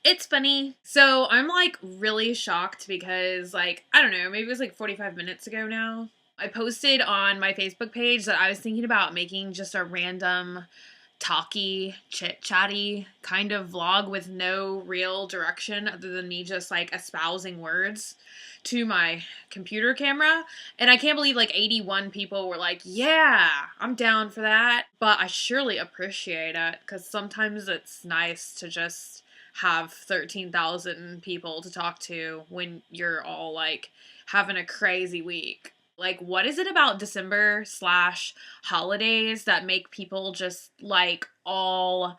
It's funny. So I'm like really shocked because like, I don't know, maybe it was like 45 minutes ago now. I posted on my Facebook page that I was thinking about making just a random talky, chit-chatty kind of vlog with no real direction other than me just like espousing words to my computer camera. And I can't believe like 81 people were like, yeah, I'm down for that. But I surely appreciate it because sometimes it's nice to just have 13,000 people to talk to when you're all like having a crazy week. Like, what is it about December slash holidays that make people just like all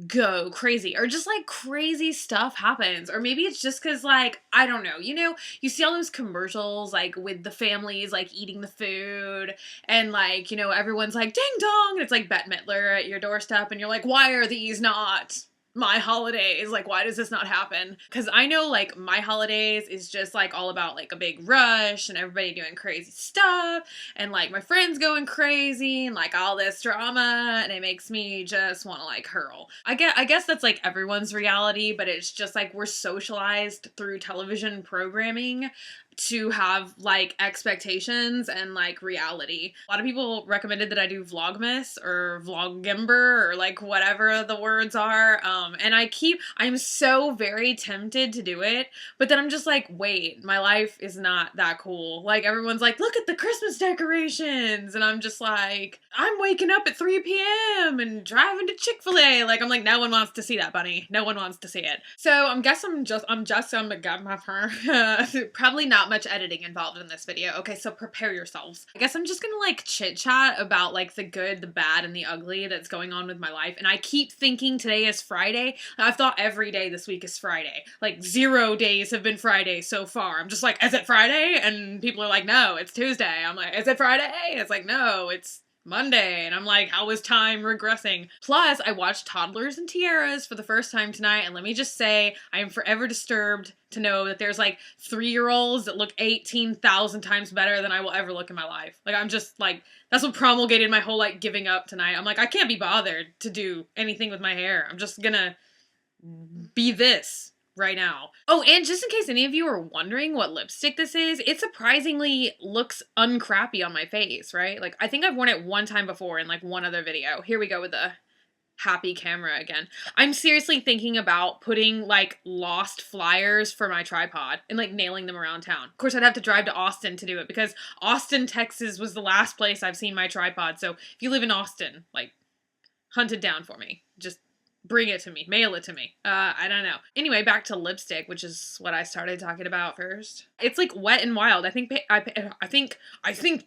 go crazy, or just like crazy stuff happens? Or maybe it's just because like, I don't know, you see all those commercials like with the families like eating the food and like, everyone's like ding dong and it's like Bette Midler at your doorstep and you're like, why are these not my holidays? Like, why does this not happen? Because I know like my holidays is just like all about like a big rush and everybody doing crazy stuff and like my friends going crazy and like all this drama, and it makes me just want to like hurl. I guess that's like everyone's reality, but it's just like we're socialized through television programming to have like expectations and like reality. A lot of people recommended that I do Vlogmas or Vlogember or like whatever the words are. And I'm so very tempted to do it, but then I'm just like, wait, my life is not that cool. Like everyone's like, look at the Christmas decorations. And I'm just like, I'm waking up at 3 p.m. and driving to Chick-fil-A. Like, I'm like, no one wants to see that, bunny. No one wants to see it. So I'm probably not much editing involved in this video. Okay, so prepare yourselves. I guess I'm just gonna like chit chat about like the good, the bad, and the ugly that's going on with my life. And I keep thinking today is Friday. I've thought every day this week is Friday. Like 0 days have been Friday so far. I'm just like, is it Friday? And people are like, no, it's Tuesday. I'm like, is it Friday? And it's like, no, it's Monday. And I'm like, how is time regressing? Plus, I watched Toddlers and Tiaras for the first time tonight, and let me just say, I am forever disturbed to know that there's like 3-year-olds that look 18,000 times better than I will ever look in my life. Like, I'm just like, that's what promulgated my whole like giving up tonight. I'm like, I can't be bothered to do anything with my hair. I'm just gonna be this right now. Oh, and just in case any of you are wondering what lipstick this is, it surprisingly looks uncrappy on my face, right? Like, I think I've worn it one time before in like one other video. Here we go with the happy camera again. I'm seriously thinking about putting like lost flyers for my tripod and like nailing them around town. Of course, I'd have to drive to Austin to do it because Austin, Texas was the last place I've seen my tripod. So if you live in Austin, like, hunt it down for me. Just bring it to me. Mail it to me. I don't know. Anyway, back to lipstick, which is what I started talking about first. It's like Wet n Wild. I think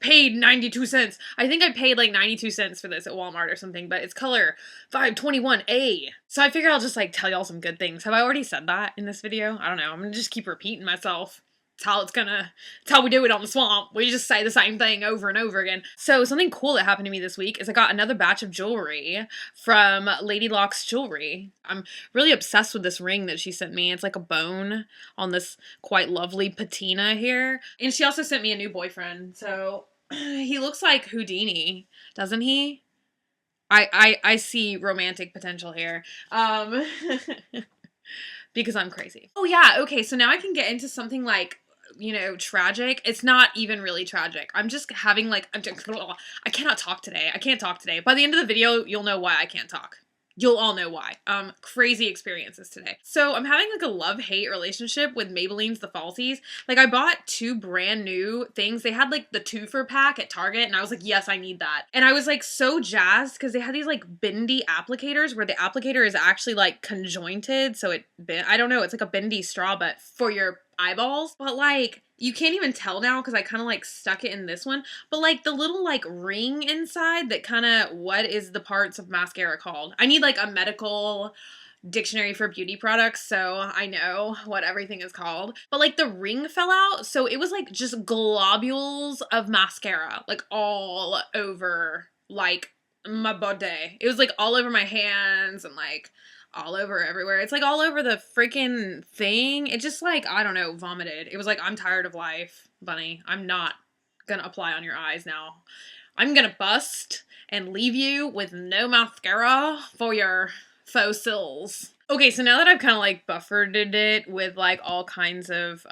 paid 92 cents. I think I paid like 92 cents for this at Walmart or something, but it's color 521A. So I figure I'll just like tell y'all some good things. Have I already said that in this video? I don't know. I'm gonna just keep repeating myself. It's how we do it on the swamp. We just say the same thing over and over again. So something cool that happened to me this week is I got another batch of jewelry from Lady Locke's Jewelry. I'm really obsessed with this ring that she sent me. It's like a bone on this quite lovely patina here. And she also sent me a new boyfriend. So he looks like Houdini, doesn't he? I see romantic potential here. Because I'm crazy. Oh yeah, okay, so now I can get into something like, tragic. It's not even really tragic. I'm just having like, I cannot talk today. I can't talk today. By the end of the video, you'll know why I can't talk. You'll all know why. Crazy experiences today. So I'm having like a love-hate relationship with Maybelline's The Falsies. Like, I bought 2 brand new things. They had like the 2-for pack at Target, and I was like, yes, I need that. And I was like so jazzed because they had these like bendy applicators where the applicator is actually like conjointed. So I don't know, it's like a bendy straw, but for your eyeballs. But like, you can't even tell now because I kind of like stuck it in this one, but like the little like ring inside that kind of, what is the parts of mascara called? I need like a medical dictionary for beauty products so I know what everything is called. But like the ring fell out, so it was like just globules of mascara like all over like my body. It was like all over my hands and like all over everywhere. It's like all over the freaking thing. It just like, I don't know, vomited. It was like, I'm tired of life, bunny. I'm not gonna apply on your eyes now. I'm gonna bust and leave you with no mascara for your faux cils. Okay, so now that I've kind of like buffered it with like all kinds of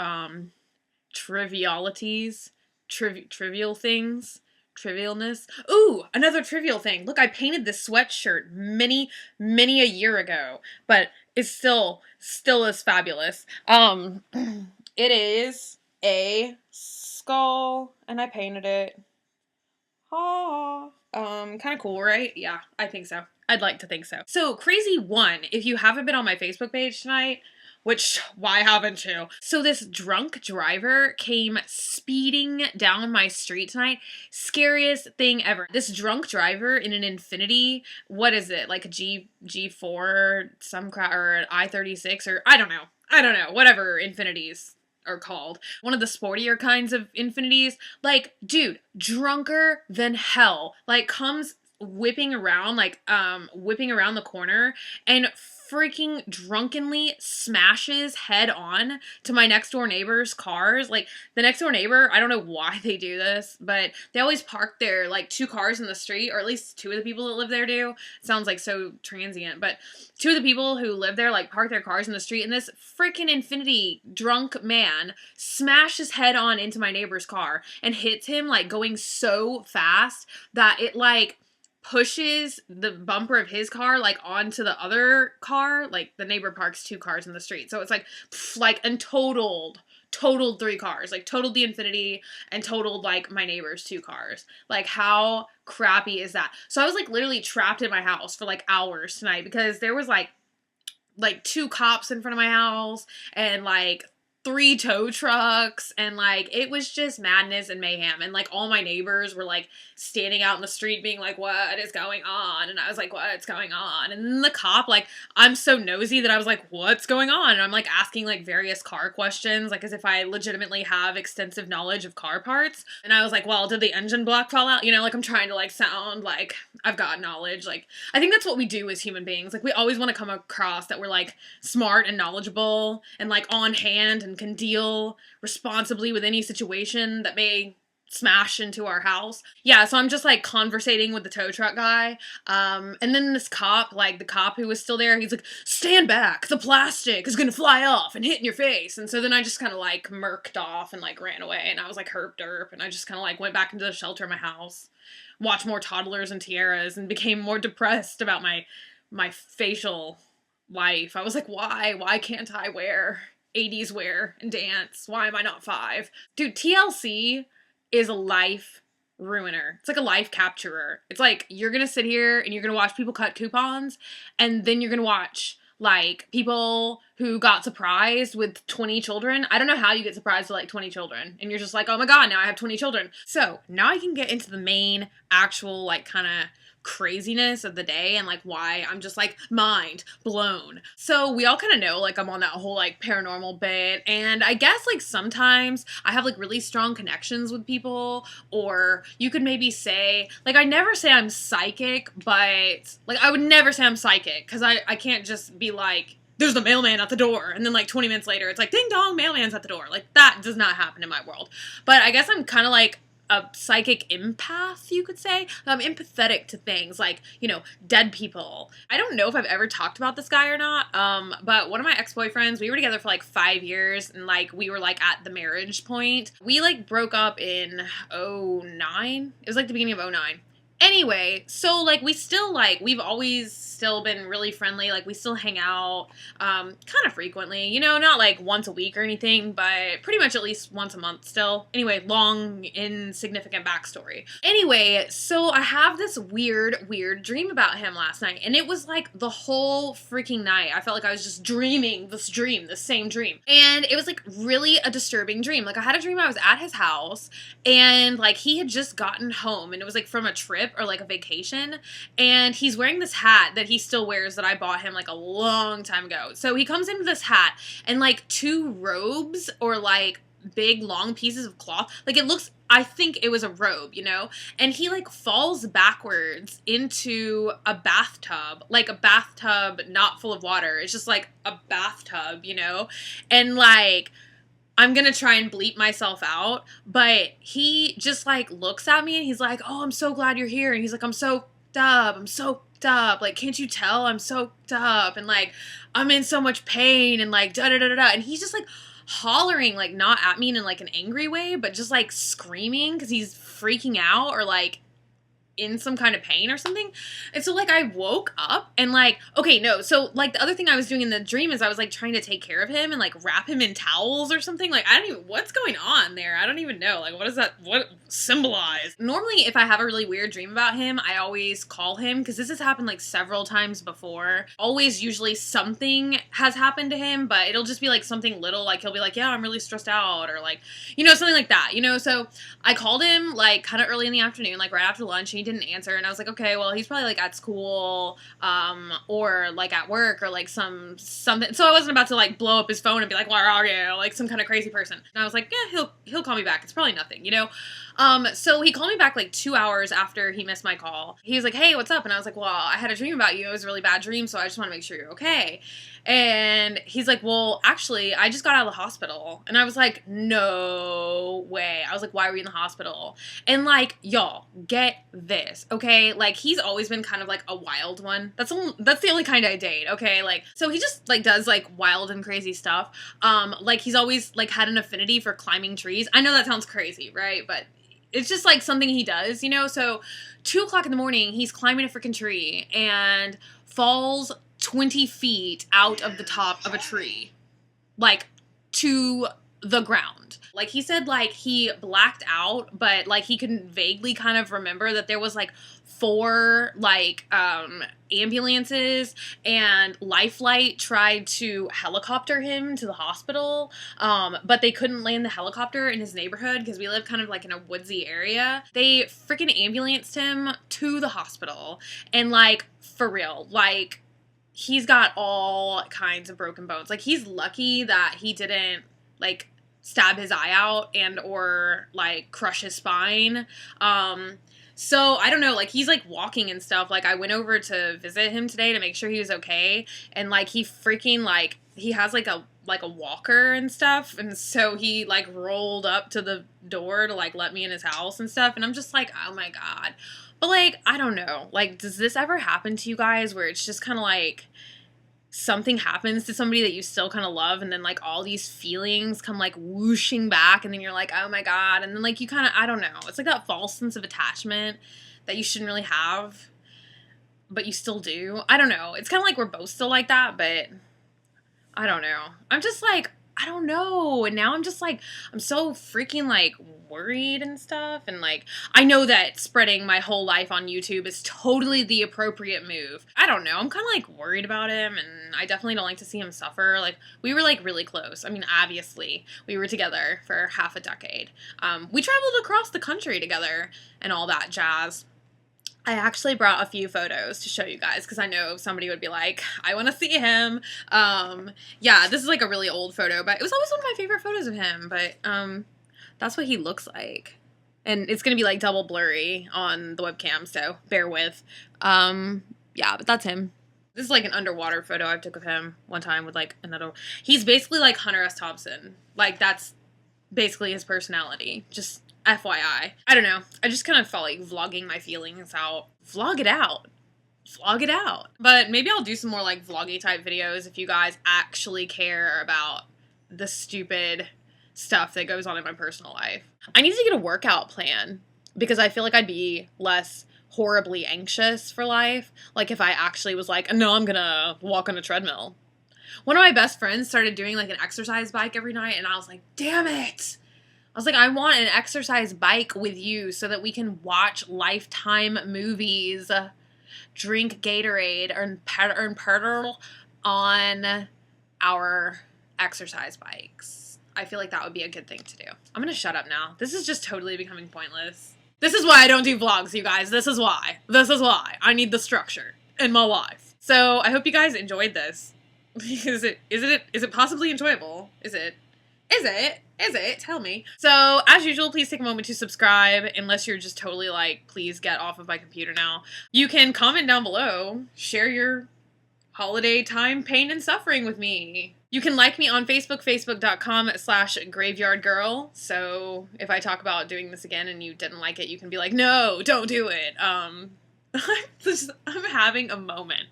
trivialities, trivial things, trivialness. Ooh, another trivial thing. Look, I painted this sweatshirt many a year ago, but it's still is fabulous. It is a skull, and I painted it. Ah. Kind of cool, right? Yeah, I think so. I'd like to think so. So, Crazy One, if you haven't been on my Facebook page tonight, which, why haven't you? So, this drunk driver came speeding down my street tonight. Scariest thing ever. This drunk driver in an Infinity, what is it? Like a G4, some crap, or an I-36, or I don't know. Whatever Infinities are called. One of the sportier kinds of Infinities. Like, dude, drunker than hell. Like, comes whipping around the corner and freaking drunkenly smashes head on to my next door neighbor's cars. Like, the next door neighbor, I don't know why they do this, but they always park their like two cars in the street, or at least two of the people that live there do. It sounds like so transient, but two of the people who live there like park their cars in the street, and this freaking Infinity drunk man smashes head on into my neighbor's car and hits him like going so fast that it like pushes the bumper of his car like onto the other car. Like, the neighbor parks two cars in the street, so it's like and totaled three cars, like totaled the Infinity and totaled like my neighbor's two cars. Like, how crappy is that? So I was like literally trapped in my house for like hours tonight because there was like two cops in front of my house and like three tow trucks, and like it was just madness and mayhem, and like all my neighbors were like standing out in the street being like, what is going on? And I was like, what's going on? And then the cop, like, I'm so nosy that I was like, what's going on? And I'm like asking like various car questions, like as if I legitimately have extensive knowledge of car parts. And I was like, well, did the engine block fall out? You know, like I'm trying to like sound like I've got knowledge. Like, I think that's what we do as human beings. Like, we always want to come across that we're like smart and knowledgeable and like on hand and can deal responsibly with any situation that may smash into our house. Yeah, so I'm just like conversating with the tow truck guy. And then this cop, like the cop who was still there, he's like, stand back, the plastic is gonna fly off and hit in your face. And so then I just kind of like murked off and like ran away, and I was like herp derp, and I just kind of like went back into the shelter of my house, watched more toddlers and tiaras, and became more depressed about my facial life. I was like, why can't I wear 80s wear and dance? Why am I not 5? Dude, TLC is a life ruiner. It's like a life capturer. It's like, you're gonna sit here and you're gonna watch people cut coupons, and then you're gonna watch like people who got surprised with 20 children. I don't know how you get surprised with like 20 children, and you're just like, oh my god, now I have 20 children. So now I can get into the main actual like kind of craziness of the day and like why I'm just like mind blown. So we all kind of know like I'm on that whole like paranormal bit, and I guess like sometimes I have like really strong connections with people, or you could maybe say like, I never say I'm psychic, but like I would never say I'm psychic because I can't just be like, there's the mailman at the door, and then like 20 minutes later it's like, ding dong, mailman's at the door. Like, that does not happen in my world. But I guess I'm kind of like a psychic empath, you could say. I'm empathetic to things like, you know, dead people. I don't know if I've ever talked about this guy or not, but one of my ex-boyfriends, we were together for like 5 years, and like we were like at the marriage point. We like broke up in '09. It was like the beginning of '09. Anyway, so like we still like, we've always still been really friendly. Like, we still hang out kind of frequently, you know, not like once a week or anything, but pretty much at least once a month still. Anyway, long insignificant backstory. Anyway, so I have this weird dream about him last night, and it was like the whole freaking night I felt like I was just dreaming this same dream, and it was like really a disturbing dream. Like, I had a dream I was at his house, and like he had just gotten home, and it was like from a trip or like a vacation, and he's wearing this hat that he still wears that I bought him like a long time ago. So he comes in with this hat and like two robes, or like big long pieces of cloth. Like, it looks, I think it was a robe, you know? And he like falls backwards into a bathtub, like a bathtub not full of water. It's just like a bathtub, you know? And like, I'm gonna try and bleep myself out, but he just like looks at me and he's like, oh, I'm so glad you're here. And he's like, I'm so soaked up. I'm soaked up. Like, can't you tell I'm soaked up? And, like, I'm in so much pain and, like, da-da-da-da-da. And he's just, like, hollering, like, not at me in, like, an angry way, but just, like, screaming because he's freaking out or, like, in some kind of pain or something. And so, like, I woke up and, like, okay, no, so, like, the other thing I was doing in the dream is I was, like, trying to take care of him and, like, wrap him in towels or something. Like, I don't even, what's going on there? I don't even know. Like, what does that, what symbolize? Normally, if I have a really weird dream about him, I always call him, because this has happened, like, several times before. Always, usually, something has happened to him, but it'll just be, like, something little, like, he'll be like, yeah, I'm really stressed out, or, like, you know, something like that, you know? So, I called him, like, kind of early in the afternoon, like, right after lunch, and he didn't answer, and I was like, okay, well, he's probably, like, at school, or, like, at work, or, like, something, so I wasn't about to, like, blow up his phone and be like, where are you, like, some kind of crazy person, and I was like, yeah, he'll call me back, it's probably nothing, you know? So he called me back, like, 2 hours after he missed my call. He was like, hey, what's up? And I was like, well, I had a dream about you, it was a really bad dream, so I just want to make sure you're okay. And he's like, well, actually, I just got out of the hospital. And I was like, no way. I was like, why were you in the hospital? And, like, y'all, get this, okay? Like, he's always been kind of, like, a wild one. That's the only kind I date, okay? Like, so he just, like, does, like, wild and crazy stuff. Like, he's always, like, had an affinity for climbing trees. I know that sounds crazy, right? But it's just, like, something he does, you know? So 2 o'clock in the morning, he's climbing a freaking tree and falls 20 feet out of the top of a tree, like, to the ground. Like, he said, like, he blacked out, but, like, he could vaguely kind of remember that there was, like, 4, like, ambulances, and Lifeline tried to helicopter him to the hospital, but they couldn't land the helicopter in his neighborhood because we live kind of, like, in a woodsy area. They freaking ambulanced him to the hospital, and, like, for real, like, he's got all kinds of broken bones. Like, he's lucky that he didn't, like, stab his eye out and or, like, crush his spine. So, I don't know, like, he's, like, walking and stuff. Like, I went over to visit him today to make sure he was okay. And, like, he freaking, like, he has, like a walker and stuff. And so he, like, rolled up to the door to, like, let me in his house and stuff. And I'm just like, oh, my God. But, like, I don't know. Like, does this ever happen to you guys where it's just kind of like something happens to somebody that you still kind of love and then, like, all these feelings come, like, whooshing back and then you're like, oh, my God. And then, like, you kind of, I don't know. It's like that false sense of attachment that you shouldn't really have, but you still do. I don't know. It's kind of like we're both still like that, but I don't know. I'm just like, I don't know. And now I'm just like, I'm so freaking, like, worried and stuff. And, like, I know that spreading my whole life on YouTube is totally the appropriate move. I don't know. I'm kind of, like, worried about him. And I definitely don't like to see him suffer. Like, we were, like, really close. I mean, obviously, we were together for half a decade. We traveled across the country together and all that jazz. I actually brought a few photos to show you guys because I know somebody would be like, I want to see him. Yeah, this is like a really old photo, but it was always one of my favorite photos of him, but that's what he looks like. And it's going to be like double blurry on the webcam, so bear with. Yeah, but that's him. This is like an underwater photo I took of him one time with like another. He's basically like Hunter S. Thompson. Like, that's basically his personality. Just FYI. I don't know. I just kind of felt like vlogging my feelings out. Vlog it out. Vlog it out. But maybe I'll do some more like vloggy type videos if you guys actually care about the stupid stuff that goes on in my personal life. I need to get a workout plan because I feel like I'd be less horribly anxious for life. Like if I actually was like, no, I'm gonna walk on a treadmill. One of my best friends started doing like an exercise bike every night and I was like, damn it. I was like, I want an exercise bike with you so that we can watch Lifetime movies, drink Gatorade, earn petrol on our exercise bikes. I feel like that would be a good thing to do. I'm going to shut up now. This is just totally becoming pointless. This is why I don't do vlogs, you guys. This is why. This is why. I need the structure in my life. So I hope you guys enjoyed this. Is it possibly enjoyable? Is it? Tell me. So, as usual, please take a moment to subscribe, unless you're just totally like, please get off of my computer now. You can comment down below, share your holiday time pain and suffering with me. You can like me on Facebook, facebook.com/graveyardgirl. So, if I talk about doing this again and you didn't like it, you can be like, no, don't do it. I'm having a moment.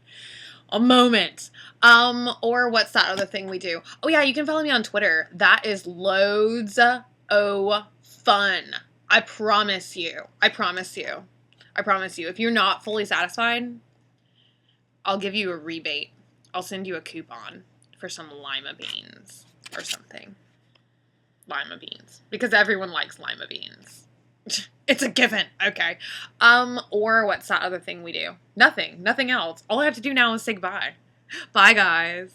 A moment. Or what's that other thing we do? Oh yeah, you can follow me on Twitter. That is loads o fun. I promise you. I promise you. I promise you. If you're not fully satisfied, I'll give you a rebate. I'll send you a coupon for some lima beans or something. Lima beans. Because everyone likes lima beans. It's a given. Okay. Or what's that other thing we do? Nothing. Nothing else. All I have to do now is say goodbye. Bye, guys.